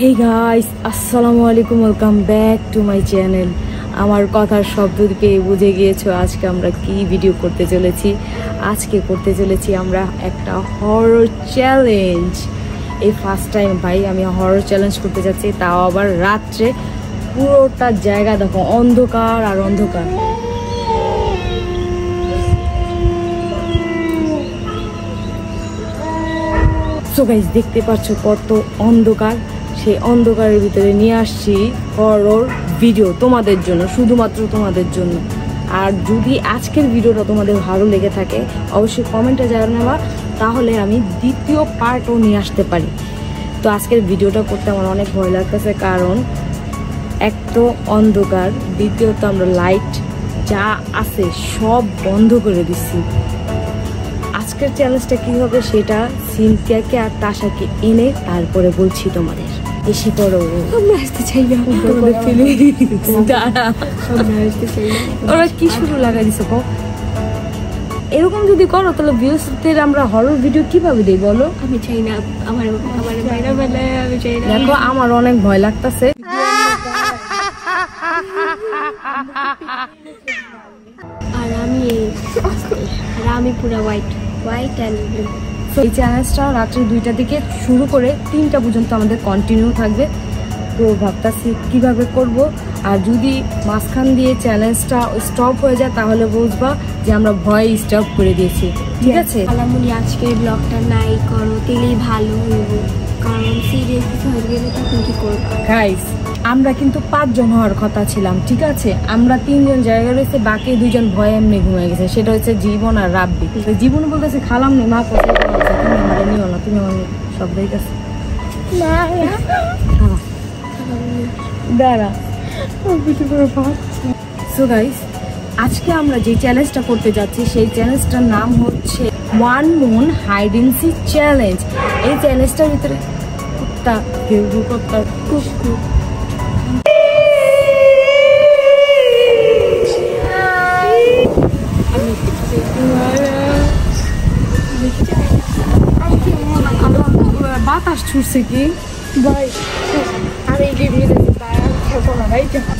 Hey guys, আসসালামু আলাইকুম, welcome back to my channel. আমার কথার শব্দ পেয়ে বুঝে গিয়েছো আজকে আমরা কি ভিডিও করতে চলেছি। আজকে করতে চলেছি আমরা একটা হরর চ্যালেঞ্জ। এই ফার্স্ট টাইম ভাই আমি হরর চ্যালেঞ্জ করতে যাচ্ছি, তাও আবার রাত্রে। পুরোটা জায়গা দেখো অন্ধকার আর অন্ধকার। সো গাইস, দেখতে পাচ্ছ কত অন্ধকার। সেই অন্ধকারের ভিতরে নিয়ে আসছি হরর ভিডিও তোমাদের জন্য, শুধুমাত্র তোমাদের জন্য। আর যদি আজকের ভিডিওটা তোমাদের ভালো লেগে থাকে অবশ্যই কমেন্টে জানাবা, তাহলে আমি দ্বিতীয় পার্টও নিয়ে আসতে পারি। তো আজকের ভিডিওটা করতে আমার অনেক ভয় লাগতেছে, কারণ এক তো অন্ধকার, দ্বিতীয়ত আমরা লাইট যা আছে সব বন্ধ করে দিচ্ছি। আজকের চ্যালেঞ্জটা কী হবে সেটা সিনথিয়াকে আর তাশাকে এনে তারপরে বলছি তোমাদের। এসে পড়ো, আমরা আসতে চাই না, ওরা কি শুরু লাগাই দিছে কো। এরকম যদি করো তাহলে ভিউজদের আমরা হরর ভিডিও কিভাবে দেই বলো? আমি চাই না, আমার বাইরে বেলায় আমি চাই না। দেখো আমার অনেক ভয় লাগতেছে। আর আমি পুরো হোয়াইট অ্যান্ড ব্লু। তো এই চ্যালেঞ্জটা রাত্রি 2টার দিকে শুরু করে 3টা পর্যন্ত আমাদের কন্টিনিউ থাকবে। তো ভাবতেছি কীভাবে করব। আর যদি মাঝখান দিয়ে চ্যালেঞ্জটা স্টপ হয়ে যায় তাহলে বুঝবা যে আমরা ভয় স্টপ করে দিয়েছি, ঠিক আছে? আলামুলি আজকের ব্লগটা নাই করো তাহলেই ভালো হইব, কারণ সিরিয়াস কিছু হয়ে গেলে তখন কি করবো। গাইস, আমরা কিন্তু 5 জন হওয়ার কথা ছিলাম, ঠিক আছে? আমরা 3 জন জায়গায় রয়েছে, বাকি 2 জন ভয়ে এমনি ঘুমিয়ে গেছে। সেটা হচ্ছে জীবন আর রাব্বি। জীবন বলতেছে খালাম নি মা, কোথায় তুমি আমার নিও না, তুমি আমার সব দেখেছো দাঁড়া। সো গাইস, আজকে আমরা যে চ্যালেঞ্জটা করতে যাচ্ছি সেই চ্যালেঞ্জটার নাম হচ্ছে 1 moon hide and seek challenge. এই চ্যালেঞ্জটার ভিতরে কুত্তা কুকুর বাতাস ছুটছে কি ভাই?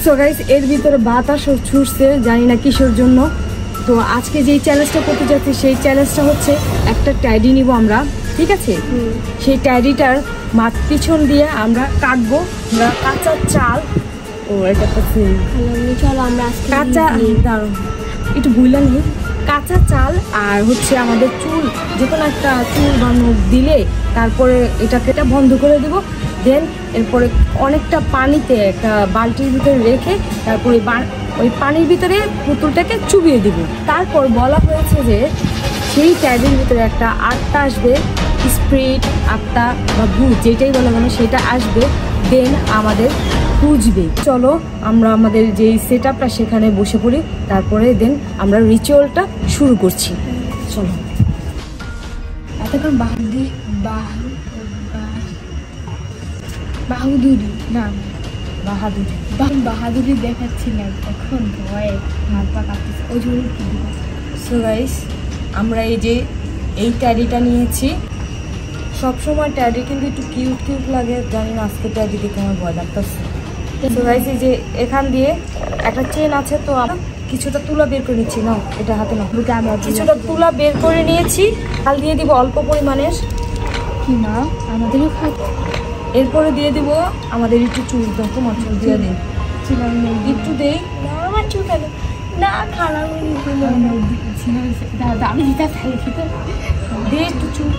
সো গাইস, এর ভিতরে বাতাসও ছুটছে, জানি না কিসের জন্য। তো আজকে যেই চ্যালেঞ্জটা করতে যাচ্ছি সেই চ্যালেঞ্জটা হচ্ছে একটা ট্যাডি নিব আমরা, ঠিক আছে? সেই ট্যাডিটার পিছন দিয়ে আমরা কাটবো আমরা কাঁচা চাল। ও এটা চলো আমরা কাঁচা একটু ভুললাম, কাঁচা চাল আর হচ্ছে আমাদের চুল, যে কোনো একটা চুল বা নখ দিলে তারপরে এটাকে বন্ধ করে দেবো। দেন এরপরে অনেকটা পানিতে একটা বালতির ভিতরে রেখে তারপরে ওই পানির ভিতরে পুতুলটাকে চুবিয়ে দিব। তারপর বলা হয়েছে যে সেই ট্যাগের ভিতরে একটা আত্মা আসবে, স্পিরিট আত্মা বা ভূত যেটাই বলা কেন সেটা আসবে, দেন আমাদের খুঁজবে। চলো আমরা আমাদের যেই সেট আপটা সেখানে বসে পড়ি, তারপরে দেন আমরা রিচুয়ালটা শুরু করছি। চলো। এতক্ষণ বাহাদুরি না বাহাদুরি দেখাচ্ছিলাম, এখন ভয়ে হাত পা কাঁপতেছে, ওই জন্য কি দিব। সো গাইস, আমরা এই ট্যাডিটা নিয়েছি। সবসময় ট্যাডি কিন্তু একটু কিউট লাগে, জানি না আজকে ট্যাডি দেখে আমার ভয় লাগতেছে। সো গাইস, এই যে এখান দিয়ে একটা চেন আছে, তো আমরা কিছুটা তুলা বের করে নিচ্ছি। না এটা হাতে না, আমরা কিছুটা তুলা বের করে নিয়েছি। হাল দিয়ে দিব অল্প পরিমাণের, কি না আমাদেরও এরপরে দিয়ে দিব আমাদের একটু চুল। তোমার চুল দিয়ে দিই, একটু দেই না আমার চুল কেন না খারাপ আমি দিতে ফেলে দে একটু চুল।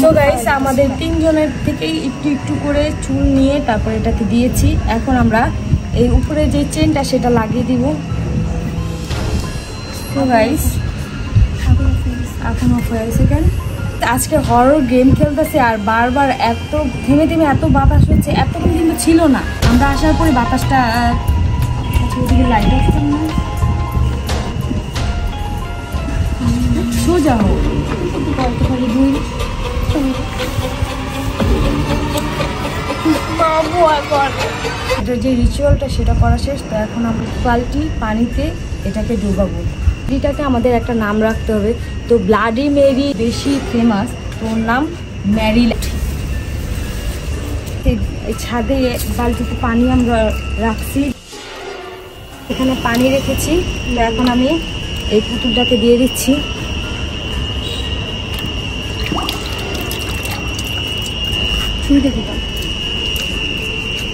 সো গাইস, আমাদের 3 জনের থেকেই একটু একটু করে চুল নিয়ে তারপর এটাকে দিয়েছি। এখন আমরা এই উপরে যে চেনটা সেটা লাগিয়ে দিব। সো গাইস, এখন অফ হয়ে গেছে কেন? আজকে হরর গেম খেলতেছে আর বারবার এত থেমে থেমে এত বাতাস হচ্ছে, এতক্ষণ কিন্তু ছিল না। আমরা আসার পরে বাতাসটা লাইট আসছে না, সোজা হোক যে রিচুয়ালটা সেটা করা শেষ। তো এখন আমরা বালতি পানিতে এটাকে ডুবাবো। এটাকে আমাদের একটা নাম রাখতে হবে। তো ব্লাডি মেরি বেশি ফেমাস, তো ওর নাম ম্যারি এই ছাদে বালতিতে পানি আমরা রাখছি, এখানে পানি রেখেছি। তো এখন আমি এই পুতুলটাকে দিয়ে দিচ্ছি।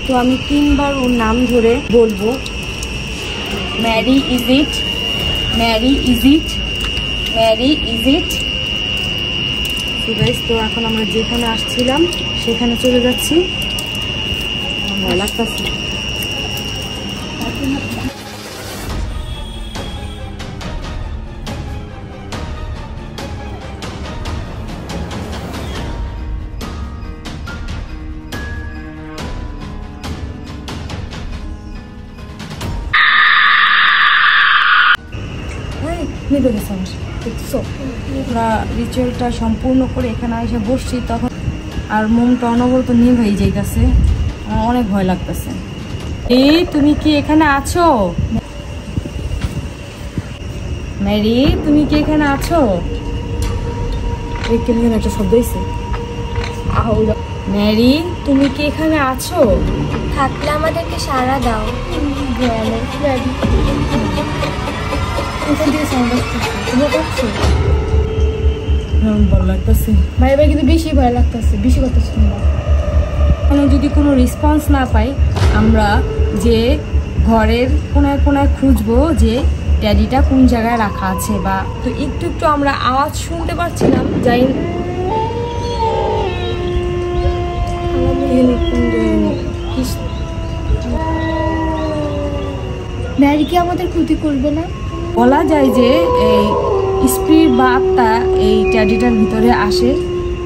তো আমি 3 বার ওর নাম ধরে বলবো, Mary is it, Mary is it, Mary is it. তো এখন আমরা যেখানে আসছিলাম সেখানে চলে যাচ্ছি। ভয় লাগতেছে। নিবে গেছে আমার, দেখছো? আমরা রিচুয়ালটা সম্পূর্ণ করে এখানে এসে বসছি, তখন আর মনটা অনবরত নিয়ে হয়ে যাইতেছে, আমার অনেক ভয় লাগতেছে। এই তুমি কি এখানে আছো? ম্যারি তুমি কি এখানে আছো? একটা শব্দ হয়েছে। ম্যারি তুমি কি এখানে আছো? থাকলে আমাদেরকে সাড়া দাও। ভয় লাগতেছে, ভাই কিন্তু বেশি ভয় লাগতেছে, বেশি কথা শুনবো। যদি কোনো রেসপন্স না পাই, আমরা যে ঘরের কোনায় কোনায় খুঁজবো যে ড্যাডিটা কোন জায়গায় রাখা আছে, বা তো একটু একটু আমরা আওয়াজ শুনতে পাচ্ছিলাম, যাই ম্যারি কি আমাদের ক্ষতি করবে না? বলা যায় যে এই স্পিরিট বা আত্মা এই ট্যাডিটার ভিতরে আসে,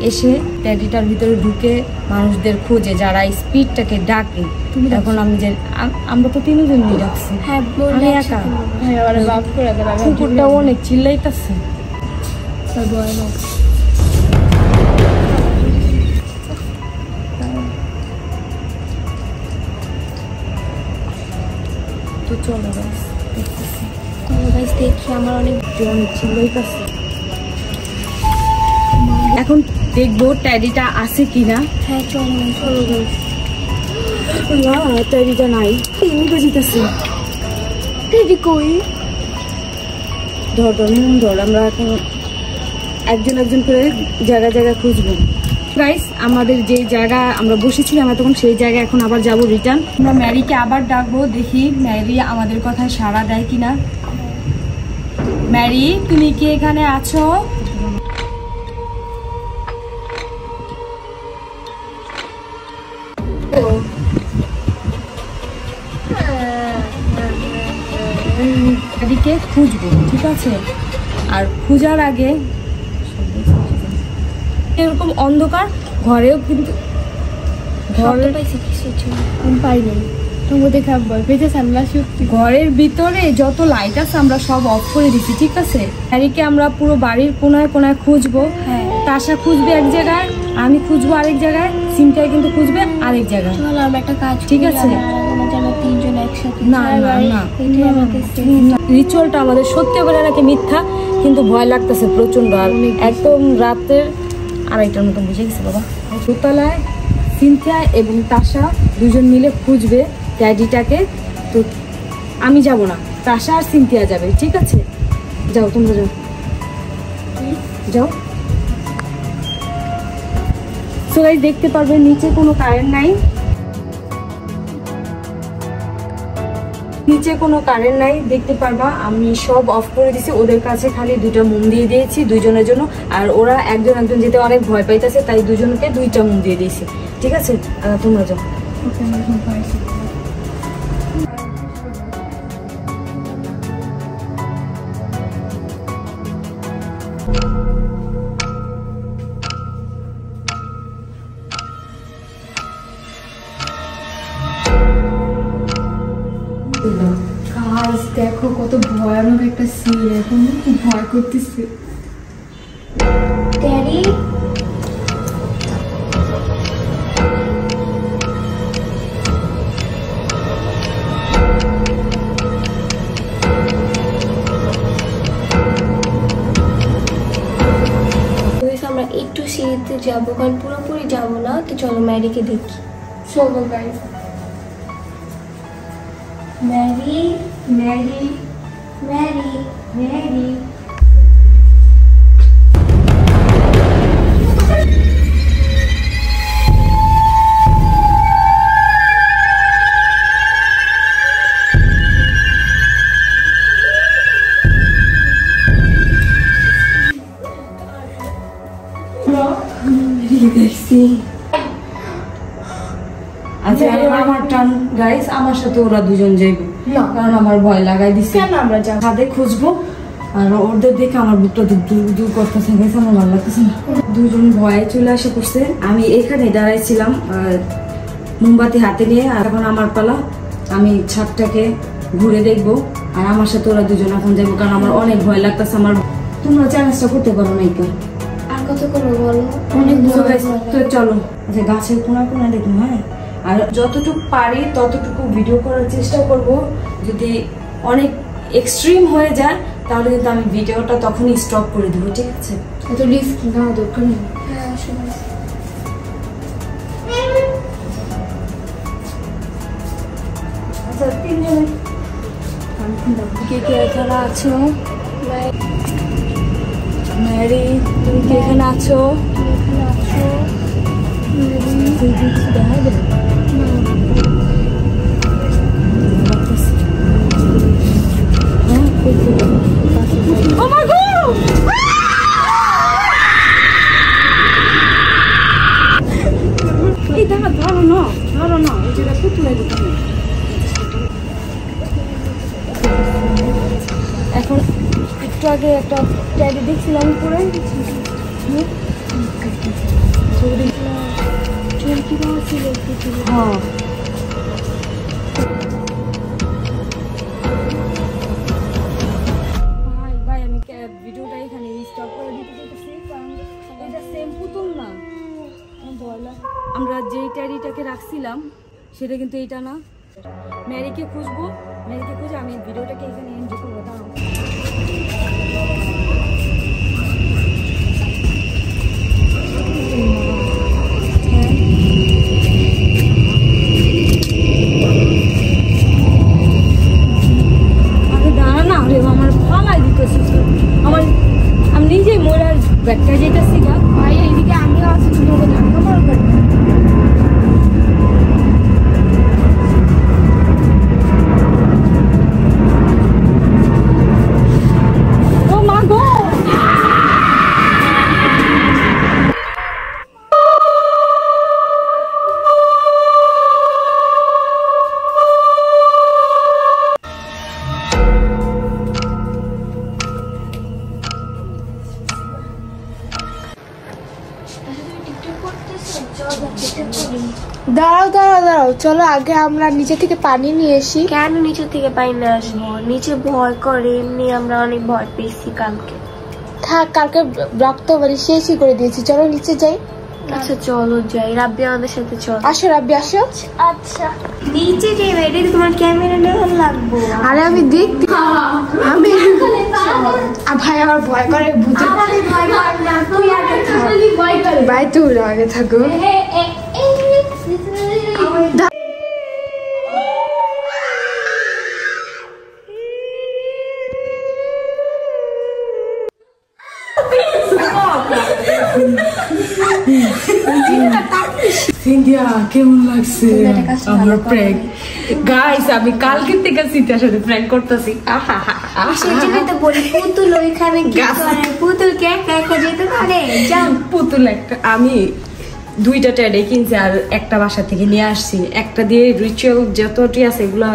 এসে ট্যাডিটার ভিতরে ঢুকে মানুষদের খোঁজে যারা স্পিরিটটাকে ডাকে। এখন আমি যে আমরা তো 3 জনই ডাকছি, হ্যাঁ আমি একা। কুকুরটা অনেক চিল্লাইতেছে। তো চলো দেখি, আমার অনেক চিল্লাইতেছে। এখন দেখবো ট্যাডিটা আছে কিনা। হ্যাঁ চলো চলো। না ট্যাডিটা নাই, এমনি যেতেছে। ট্যাডি কই? ধর আমরা এখন একজন একজন করে জায়গায় জায়গায় খুঁজবো। গাইস, আমাদের যে জায়গা আমরা বসেছিলাম তখন সেই জায়গায় এখন আবার যাবো রিটার্ন। আমরা ম্যারিকে আবার ডাকবো, দেখি ম্যারি আমাদের কথায় সাড়া দেয় কিনা। ম্যারি তুমি কি এখানে আছো? ম্যারিকে খুঁজবো, ঠিক আছে? আর খোঁজার আগে এরকম অন্ধকার ঘরেও কিন্তু ঘরের ভিতরে যত লাইট আছে আমরা সব অফ করে দিচ্ছি, ঠিক আছে? হ্যারিকে আমরা পুরো বাড়ির কোনায় কোনায় খুঁজবো। তাশা খুঁজবে এক জায়গায়, আমি খুঁজবো আরেক জায়গায়, সিনথিয়া কিন্তু খুঁজবে আরেক জায়গায়। একটা কাজ, ঠিক আছে? তিনজন একসাথে। না না না, রিচুয়ালটা আমাদের সত্যি বলে নাকি মিথ্যা, কিন্তু ভয় লাগতেছে প্রচন্ড। আর একদম রাতের 2:30টার মতো বুঝে গেছে বাবা। দোতলায় সিনথিয়া এবং তাশা 2জন মিলে খুঁজবে ড্যাডিটাকে। তো আমি যাব না, তাশা আর সিনথিয়া যাবে, ঠিক আছে? যাও তোমরা, যাও যাও। সো গাইস, দেখতে পারবে নিচে কোনো কারেন্ট নাই, নিচে কোনো কারেন্ট নাই, দেখতে পারবা। আমি সব অফ করে দিছি, ওদের কাছে খালি 2টা মোম দিয়ে দিয়েছি 2জনের জন্য। আর ওরা একজন একজন যেতে অনেক ভয় পাইতেছে, তাই 2জনকে 2টা মোম দিয়ে দিয়েছি, ঠিক আছে? তোমরা যাও। দেখো কত ভয়ানক একটা সিন, এখন খুব ভয় করতেছে। ড্যাডি আমরা একটু সিঁড়ি দেখতে যাবো, কারণ পুরোপুরি যাবো না। তো চলো ম্যারিকে দেখি। চলো guys. Mary Mary Mary Mary আচ্ছা আমার টান গাইস, আমার সাথে ওরা দুজন যাইবে না, কারণ আমার ভয় লাগাই দিচ্ছে। কেন আমরা যাবো? ছাদে খুঁজবো, আর ওদের দেখে আমার বুকটা দূর করতেছে গাইস, আমার ভালো লাগতেছে না। দুজন ভয়ে চলে আসে করছে। আমি এখানে দাঁড়াইছিলাম মোমবাতি হাতে নিয়ে, আর এখন আমার পালা। আমি ছাদটাকে ঘুরে দেখবো, আর আমার সাথে ওরা দুজন এখন যাবো, কারণ আমার অনেক ভয় লাগতেছে। আমার তোমরা চ্যালেঞ্জটা করতে পারো না কেউ? আর কত করবো বলো? অনেক তো চলো যে গাছের কোনা কোনা দেখুন। হ্যাঁ, আর যতটুকু পারি ততটুকু ভিডিও করার চেষ্টা করব। যদি অনেক এক্সট্রিম হয়ে যায় তাহলে কিন্তু আমি ভিডিওটা তখনই স্টপ করে দেবো, ঠিক আছে? এত রিস্ক না দরকার নেই। হ্যাঁ আসলে আচ্ছা, তিনজনে কে কে এখানে আছো? ম্যারি, তুমি কি এখানে আছো? এখানে আছো? দেখা দেবে? Oh my God! এই দেখা ধরো না, এই যেটা পুতুলের দোকানে। এখন একটু আগে একটা ট্যাডি দেখছিলাম পরে, হ্যাঁ ভাই আমি ভিডিওটা এখানে স্টপ করে দিতে চাইতেছি, কারণ এটা সেম পুতুল না। আমরা যেই ট্যাডিটাকে রাখছিলাম সেটা কিন্তু এটা না। ম্যারিকে খুঁজবো, ম্যারিকে খুঁজে আমি ভিডিওটাকে এখানে এন্ড করবো। দাঁড়াও, আমি নিজেই মোড়ার ব্যাগটা যেতেছি গা ভাই, এইদিকে আমিও আছি, তোমাকে ধাক্কা মারবো। ও মা গো, দাঁড়াও, চলো আগে আমরা নিচে থেকে পানি নিয়ে আসি। কেন নিচে থেকে পানি নিয়ে আসবো? নিচে ভয় করে, এমনি আমরা অনেক ভয় পেয়েছি কালকে। থাক, কালকে ব্লগ তো মানে শেষই করে দিয়েছি, চলো নিচে যাই। আচ্ছা চলো যাই, রাব্বি আমাদের সাথে চলো। আসো রাব্বি আসো। আচ্ছা নিচে যাই, এটা তোমার ক্যামেরা নেওয়া লাগবো। আরে আমি দেখতে, আমি ভাই আমার ভয় করে, ভূতে ভয় করে না, তুই আগে থাক। ভাই তুই আগে থাকো। সিন্ধিয়া কেমন লাগছে আমার প্র্যাঙ্ক? গাইস আমি কালকে থেকে সিন্ধিয়ার সাথে প্র্যাঙ্ক করতেছি। সেজন্যই তো বলি পুতুল ওইখানে কি করে, পুতুল কে একা যেতে পারে? যাও পুতুল একটা আমি দুইটা ট্যাডে কিনছি আর একটা বাসা থেকে নিয়ে আসছি। একটা দিয়ে রিচুয়াল যতটি আছে এগুলো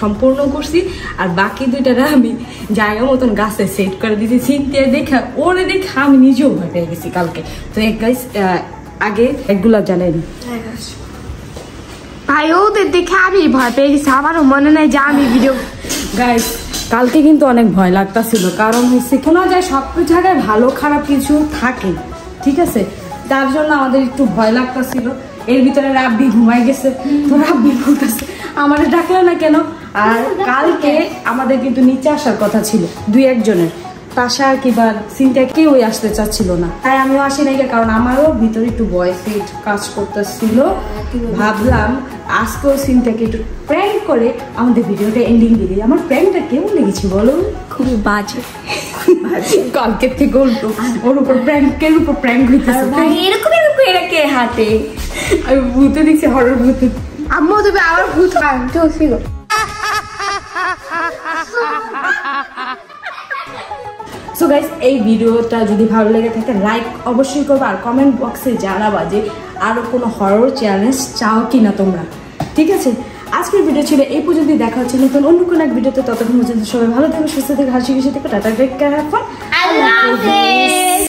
সম্পূর্ণ করছি, আর বাকি দুইটারা আমি জায়গা মতন গাছে সেট করে দিয়েছি। সিনথিয়া দেখা ওরে দেখা আমি নিজেও ভয় পেয়ে গেছি কালকে। তো এক গাইস আগে এগুলা জানাইনি ভাই, ওদের দেখে আমি ভয় পেয়ে গেছি। আমারও মনে নাই যে আমি ভিডিও গাইস কালকে কিন্তু অনেক ভয় লাগতেছিল, কারণ হচ্ছে শোনা যায় সব জায়গায় ভালো খারাপ কিছু থাকে, ঠিক আছে? তার জন্য আমাদের একটু ভয় লাগতেছিল। এর ভিতরে রাব্বি ঘুমাই গেছে, তো রাব্বি বলতেছে আমাদের ডাকলো না কেন। আর কালকে আমাদের কিন্তু নিচে আসার কথা ছিল দুই একজনের, তাশা কিংবা সিনটা কেউই আসতে চাচ্ছিল না, তাই আমিও আসি নাই, কারণ আমারও ভিতরে একটু ভয় ফিট কাজ করতেছিল। ভাবলাম আজকেও সিনটাকে একটু প্র্যাঙ্ক করে আমাদের ভিডিওটা এন্ডিং দিয়ে দিই। আমার প্র্যাঙ্কটা কেমন লেগেছে বলো? খুবই বাজে। কালকের থেকে ওর উপর প্র্যাঙ্কের উপর প্র্যাঙ্ক হইতেছে। এরকম এরকম হাতে আমি ভূতে দেখছি, হরর ভূতে। আম্মু তুমি আবার ভূত চলছিল। সো গাইস, এই ভিডিওটা যদি ভালো লেগে থাকে লাইক অবশ্যই করবে, আর কমেন্ট বক্সে জানাবা যে আরো কোনো হরর চ্যালেঞ্জ চাও কিনা তোমরা। ঠিক আছে, আজকের ভিডিও ছিল এই পর্যন্ত। দেখা হচ্ছে নতুন অন্য কোনো এক ভিডিওতে। ততক্ষণ পর্যন্ত সবাই ভালো থেকো, সুস্থ থেকো, হাসি খুশি থেকো। Tata, take care, have fun, আল্লাহ হাফেজ।